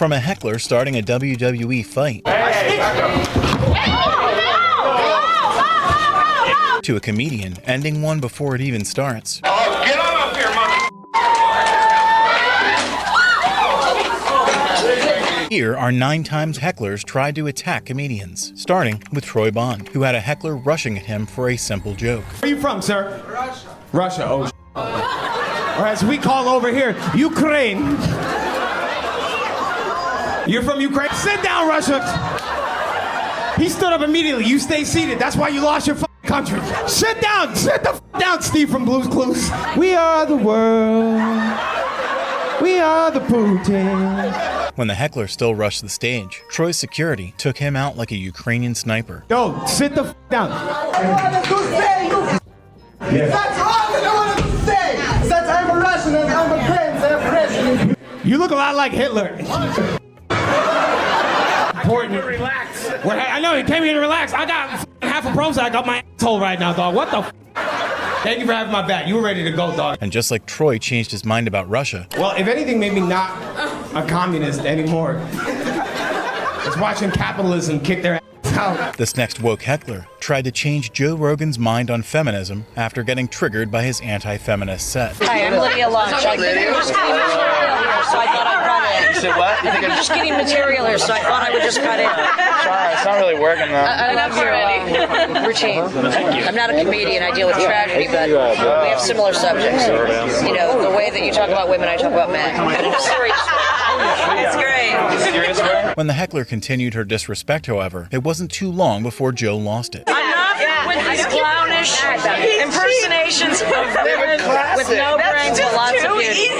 From a heckler starting a WWE fight to a comedian ending one before it even starts. Oh, get on up here, mother! Here are 9 times hecklers tried to attack comedians, starting with Troy Bond, who had a heckler rushing at him for a simple joke. Where are you from, sir? Russia. Russia, oh, all right, so we call over here Ukraine. You're from Ukraine? Sit down, Russia. He stood up immediately. You stay seated. That's why you lost your country. Sit down. Sit the down, Steve from Blue's Clues. We are the world. We are the Putin. When the heckler still rushed the stage, Troy's security took him out like a Ukrainian sniper. Yo, sit the down. You look a lot like Hitler. Important. Relax. I know, he came here to relax. I got half a Prozac up my asshole right now, dog. What the Thank you for having my back. You were ready to go, dog. And just like Troy changed his mind about Russia. Well, if anything made me not a communist anymore, it's watching capitalism kick their ass out. This next woke heckler tried to change Joe Rogan's mind on feminism after getting triggered by his anti-feminist set. Hi, I'm Lydia Lunch. I think I'm just getting material here, so I thought I'd cut in. You said what? I think I'm just getting material here, so I thought I would just cut in. Sorry, it's not really working though. I love your routine. I'm not a comedian. I deal with tragedy, but we have similar subjects. You know, the way that you talk about women, I talk about men. And it's serious. It's great. When the heckler continued her disrespect, however, it wasn't too long before Joe lost it. I'm not with these clownish impersonations of women with no brains but lots of beauty.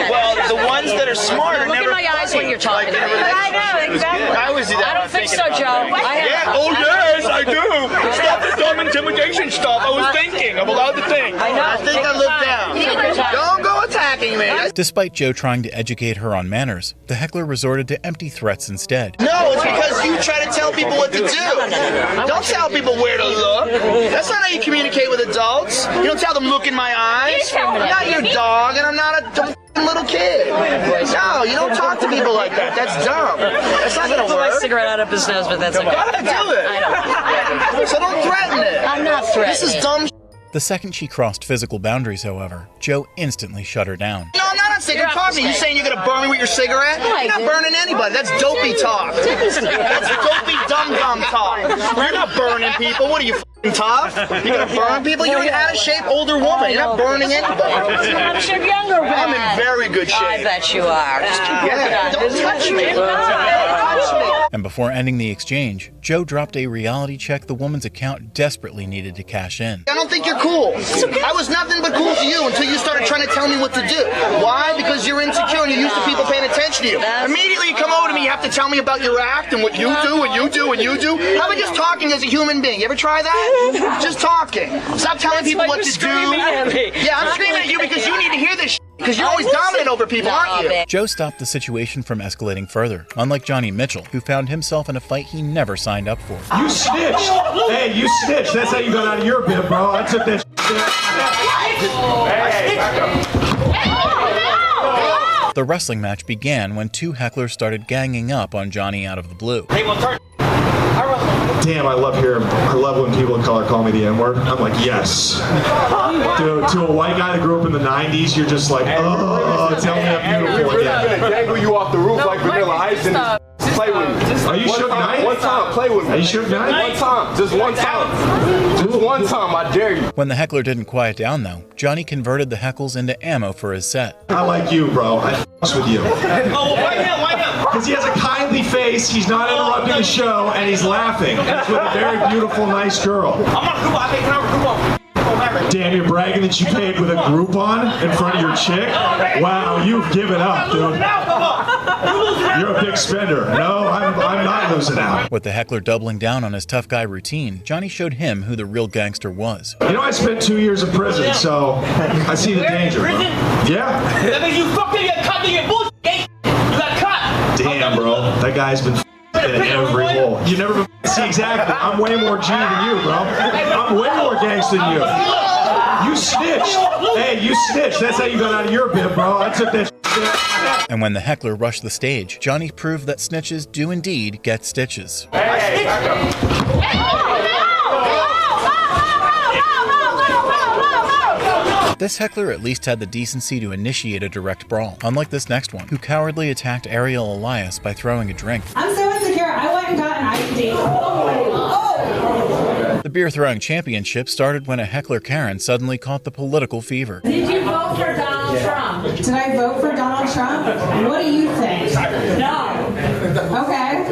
Well, the ones that are smart are Look never. in my eyes when you're talking to me. I know, exactly. I always do that. I don't think so, Joe. Yeah. Oh yes, I do. Stop the dumb intimidation stuff. I was thinking. I'm allowed to think. I know. I think I looked down. Don't go attacking me. Despite Joe trying to educate her on manners, the heckler resorted to empty threats instead. No, it's because you try to tell people what to do. Don't tell people where to look. That's not how you communicate with adults. You don't tell them, look in my eyes. I'm not your dog, and I'm not a little kid. No, you don't talk to people like that. That's dumb. That's not gonna Pull my work. cigarette out of his nose, but that's okay. Gotta do it. I know. So don't threaten it. I'm not threatening. This is dumb. The second she crossed physical boundaries, however, Joe instantly shut her down. No, I'm not on cigarette talk to you. You saying you're gonna burn me with your cigarette? You're not burning anybody. That's dopey talk. That's dopey dumb talk. You're not burning people. What are you, f***ing tough? You're gonna burn people? You're an out-of-shape older woman. You're not burning anybody. Out of shape younger woman. I'm in very good shape. I bet you are. Just keep working Yeah, on don't it. touch me. Don't touch me. And before ending the exchange, Joe dropped a reality check the woman's account desperately needed to cash in. I don't think you're cool. I was nothing but cool to you until you started trying to tell me what to do. Why? Because you're insecure and you're used to people paying attention to you. Immediately you come over to me, you have to tell me about your act and what you do and you do and you do. How about just talking as a human being? You ever try that? Just talking. Stop telling people what to do. Yeah, I'm screaming at you because you need to hear this shit. Because you're always dominant over people, aren't you? Joe stopped the situation from escalating further, unlike Johnny Mitchell, who found himself in a fight he never signed up for. You snitched. Hey, you snitched. That's how you got out of your bit, bro. I took that shit. The wrestling match began when 2 hecklers started ganging up on Johnny out of the blue. Damn, I love when people of color call me the N-word. I'm like, yes. To a white guy that grew up in the 90s, you're just like, oh, tell me I'm beautiful We're again. not gonna dangle you off the roof like Vanilla Ice and play with me. Are you Suge Knight? One time, play with me. Are you Suge Knight? One time, just one time. Just one time, I dare you. When the heckler didn't quiet down, though, Johnny converted the heckles into ammo for his set. I like you, bro. I f***s with you. Oh, why him? Why him? Because he has a kindly face, he's not interrupting the show, and he's laughing. It's with a very beautiful, nice girl. I'm on a coupon. Can I have a coupon? Damn, you're bragging that you paid with a Groupon in front of your chick? Wow, you've given up, dude. You're a big spender. No, I'm not losing out. With the heckler doubling down on his tough guy routine, Johnny showed him who the real gangster was. You know, I spent 2 years in prison, so I see the danger, bro. Yeah? That means you fucking got caught in your bullshit. You got caught. Damn, bro. That guy's been in every hole. You never been. See, exactly. I'm way more G than you, bro. I'm way more gangster than you. You snitched. Hey, you snitched. That's how you got out of your bit, bro. I took that And when the heckler rushed the stage, Johnny proved that snitches do indeed get stitches. This heckler at least had the decency to initiate a direct brawl, unlike this next one, who cowardly attacked Ariel Elias by throwing a drink. I'm so insecure, I went and got an ID. The beer throwing championship started when a heckler Karen suddenly caught the political fever. Did you vote for Donald Trump? Did I vote for Donald Trump? What do you think? No. Okay.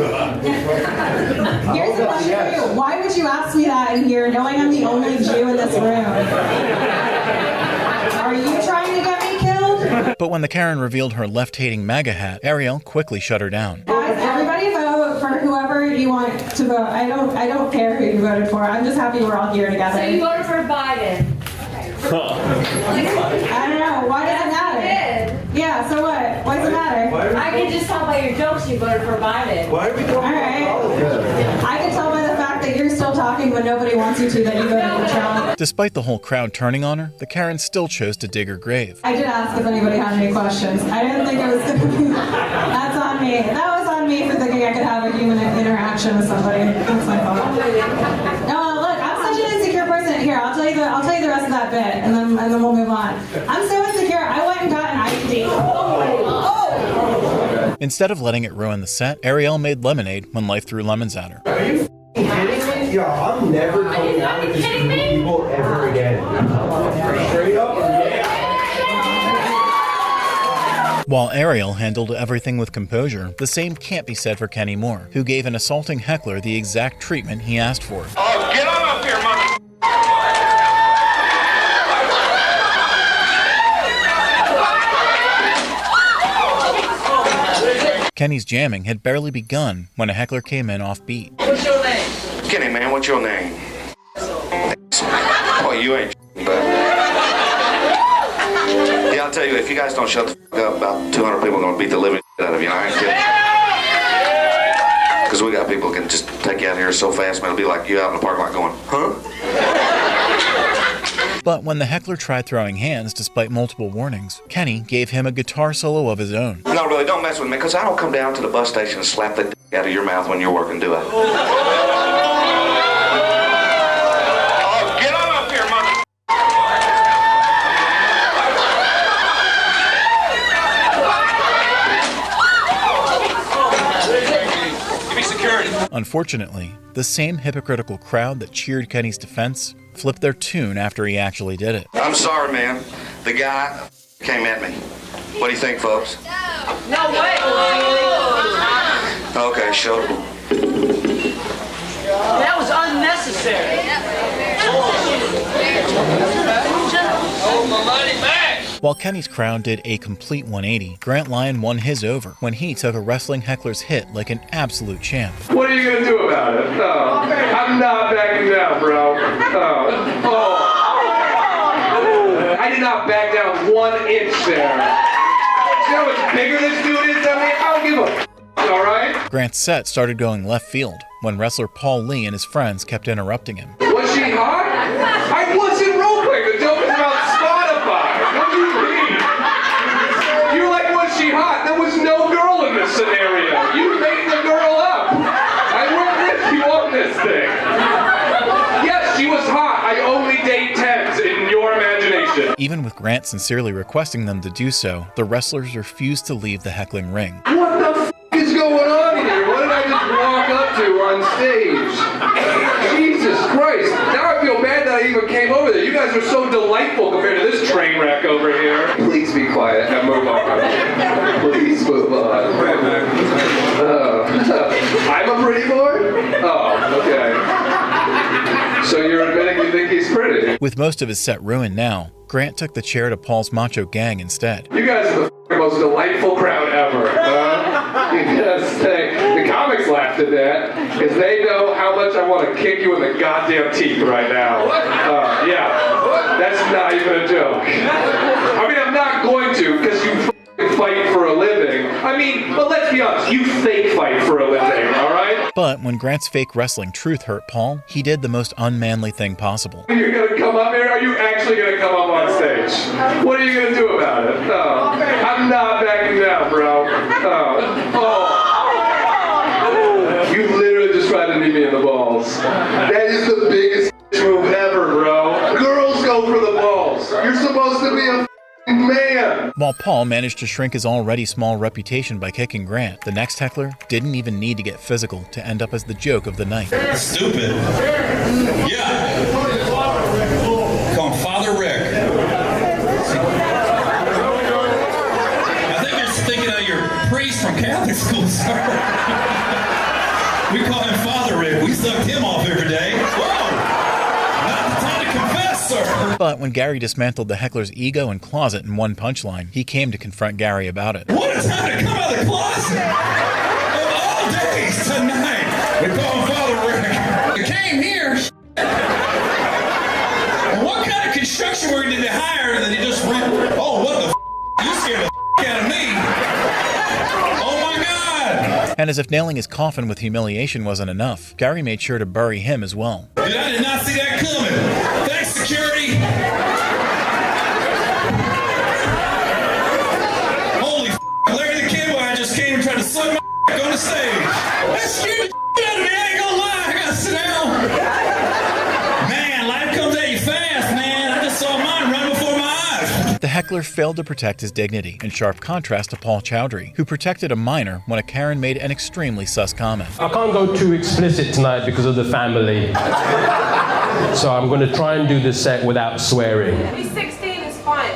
Here's a question for you. Why would you ask me that in here knowing I'm the only Jew in this room? Are you trying to get me killed? But when the Karen revealed her left-hating MAGA hat, Ariel quickly shut her down. Guys, everybody vote for whoever you want to vote. I don't care who you voted for. I'm just happy we're all here together. So you voted for Biden? I don't know. Why does it matter? Yeah, so what? Why does it matter? I can just tell by your jokes you voted for Biden. Why are we going I can tell by the fact that you're still talking when nobody wants you to that you voted for Trump. Despite the whole crowd turning on her, the Karen still chose to dig her grave. I did ask if anybody had any questions. I didn't think it was going to be... That's on me. That was on me for thinking I could have a human interaction with somebody. That's my fault. No, look, I'm such an insecure person. Here, I'll tell you the rest of that bit, and then we'll move on. I'm so insecure. I went and got an ID. Instead of letting it ruin the set, Ariel made lemonade when life threw lemons at her. Are you kidding me? Yo, I'm never coming out with this group of people ever again. Straight up. While Ariel handled everything with composure, the same can't be said for Kenny Moore, who gave an assaulting heckler the exact treatment he asked for. Oh, get on up here, mother. Kenny's jamming had barely begun when a heckler came in off beat. What's your name? Kenny, man, what's your name? Oh, you ain't but... Yeah, I'll tell you, if you guys don't shut the fuck up, about 200 people are going to beat the living out of you, and I ain't kidding. Because we got people who can just take you out here so fast, man, it'll be like you out in the parking lot going, huh? But when the heckler tried throwing hands despite multiple warnings, Kenny gave him a guitar solo of his own. No, really, don't mess with me, because I don't come down to the bus station and slap the dick out of your mouth when you're working, do I? Oh, get on up here, mother... Give me security. Unfortunately, the same hypocritical crowd that cheered Kenny's defense flipped their tune after he actually did it. I'm sorry, man. The guy came at me. What do you think, folks? No way. Okay, show. That was unnecessary. While Kenny's crowd did a complete 180, Grant Lyon won his over when he took a wrestling heckler's hit like an absolute champ. What are you gonna do about it? Oh, I'm not backing down, bro. I did not back down 1 inch there. See how much bigger this dude is than me? I don't give a f***, all right? Grant's set started going left field when wrestler Paul Lee and his friends kept interrupting him. Was she hot? I wasn't role-playing. The joke is about Spotify. What do you mean? You're like, was she hot? There was no girl in this scenario. You made the girl up. I worked with you on this thing. Yes, she was hot. I only date 10s in your imagination. Even with Grant sincerely requesting them to do so, the wrestlers refused to leave the heckling ring. What the f*** is going on here? What did I just walk up to on stage? Jesus Christ. Now I feel bad that I even came over there. You guys are so delightful compared to this train wreck over here. Please be quiet and move on. Please move on. I'm a pretty boy? Oh, okay. So you're admitting you think he's pretty? With most of his set ruined now, Grant took the chair to Paul's macho gang instead. You guys are the most delightful crowd ever. You just think. The comics laughed at that because they know how much I want to kick you in the goddamn teeth right now. Yeah, that's not even a joke. I mean, I'm not going to because you fight for a living. I mean, but let's be honest, you fake fight for a living, all right? But when Grant's fake wrestling truth hurt Paul, he did the most unmanly thing possible. You're gonna come up here? Are you actually gonna come up on stage? What are you gonna do about it? Oh, I'm not backing down, bro. You literally just tried to knee me in the balls. That is the biggest move ever, bro. Girls go for the balls. You're supposed to be a man. While Paul managed to shrink his already small reputation by kicking Grant, the next heckler didn't even need to get physical to end up as the joke of the night. Stupid. Yeah. Call him Father Rick. I think you're thinking of your priest from Catholic school, sir. We call him Father Rick. We sucked him off every day. Whoa! Not the time to confess, sir. But when Gary dismantled the heckler's ego and closet in one punchline, he came to confront Gary about it. What a time to come out of the closet! Of all days, tonight, we call him Father Rick. You came here, and what kind of construction work did they hire that he just went, oh, what the you scared the out of me? Oh my God! And as if nailing his coffin with humiliation wasn't enough, Gary made sure to bury him as well. Dude, I did not see that coming. Thanks, security. Holy Larry the Kid Boy, I just came and tried to suck my on the stage. That scared the out of me, I ain't gonna lie. I gotta sit down. Man, life comes at you fast, man. I just saw mine run before my eyes. The heckler failed to protect his dignity, in sharp contrast to Paul Chowdhury, who protected a minor when a Karen made an extremely sus comment. I can't go too explicit tonight because of the family. So I'm going to try and do this set without swearing. He's 16, it's fine.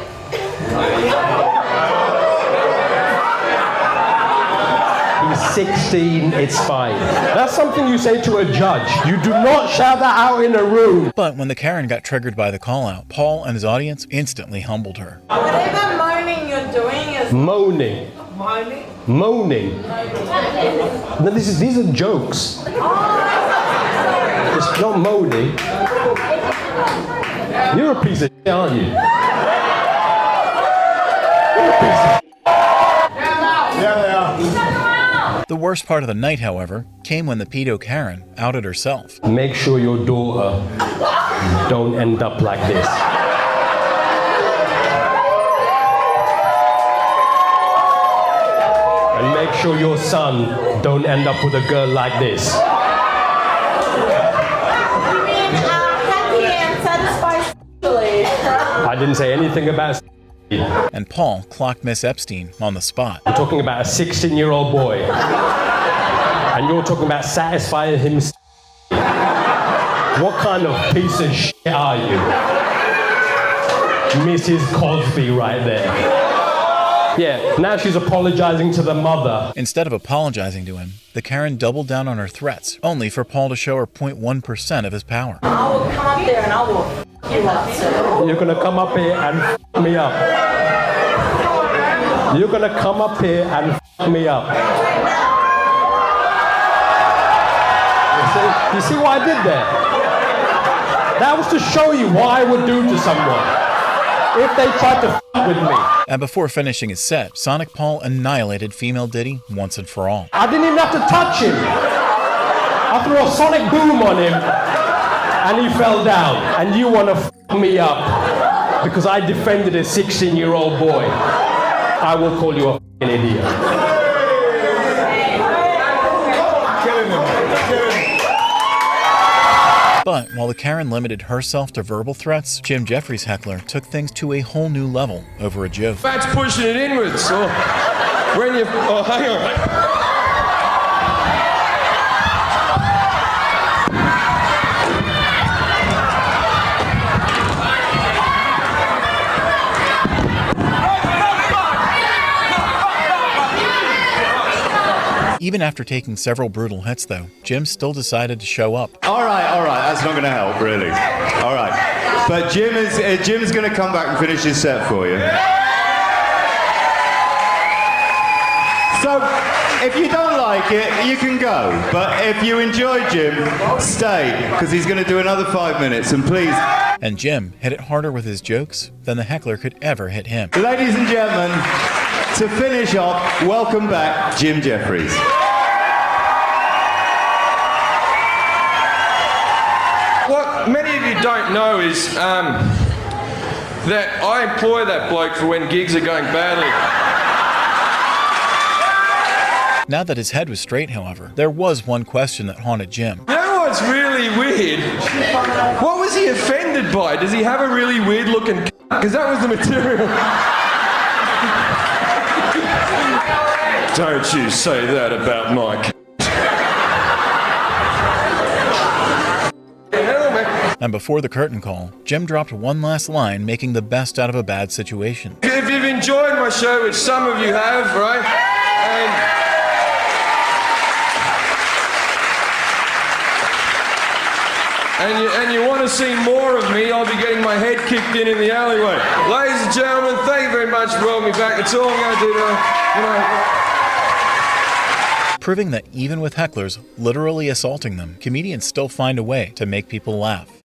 He's 16, it's fine. That's something you say to a judge. You do not shout that out in a room. But when the Karen got triggered by the call-out, Paul and his audience instantly humbled her. Whatever moaning you're doing is Moaning. moaning. Moaning. No, these are jokes. It's not moaning. You're a piece of shit, aren't you? You're a piece of shit. Yeah, they are. The worst part of the night, however, came when the pedo Karen outed herself. Make sure your daughter don't end up like this. And make sure your son don't end up with a girl like this. You mean happy and satisfied sexually? I didn't say anything about And Paul clocked Miss Epstein on the spot. We're talking about a 16-year-old boy. And you're talking about satisfying him. What kind of piece of shit are you? Mrs. Cosby right there. Yeah, now she's apologizing to the mother. Instead of apologizing to him, the Karen doubled down on her threats, only for Paul to show her 0.1% of his power. I will come up there and I will f you up, sir. You're gonna come up here and f me up. You're gonna come up here and f me up. You see what I did there? That was to show you what I would do to someone if they tried to f with me. And before finishing his set, Sonic Paul annihilated female Diddy once and for all. I didn't even have to touch him. I threw a sonic boom on him and he fell down. And you want to f me up because I defended a 16-year-old boy. I will call you a f***ing idiot. But while the Karen limited herself to verbal threats, Jim Jeffries' heckler took things to a whole new level over a joke. That's pushing it inwards. So when you, oh, hang on. Even after taking several brutal hits, though, Jim still decided to show up. All right, that's not going to help, really. All right, but Jim is going to come back and finish his set for you. So, if you don't like it, you can go. But if you enjoy Jim, stay, because he's going to do another 5 minutes, and please. And Jim hit it harder with his jokes than the heckler could ever hit him. Ladies and gentlemen, to finish off, welcome back Jim Jeffries. you don't know is that I employ that bloke for when gigs are going badly. Now that his head was straight, however, there was one question that haunted Jim. You know what's really weird? What was he offended by? Does he have a really weird looking c***? Because that was the material. Don't you say that about my c***. And before the curtain call, Jim dropped one last line, making the best out of a bad situation. If you've enjoyed my show, which some of you have, right? And you want to see more of me, I'll be getting my head kicked in the alleyway. Ladies and gentlemen, thank you very much for welcoming me back. That's all I'm going to do now. Proving that even with hecklers literally assaulting them, comedians still find a way to make people laugh.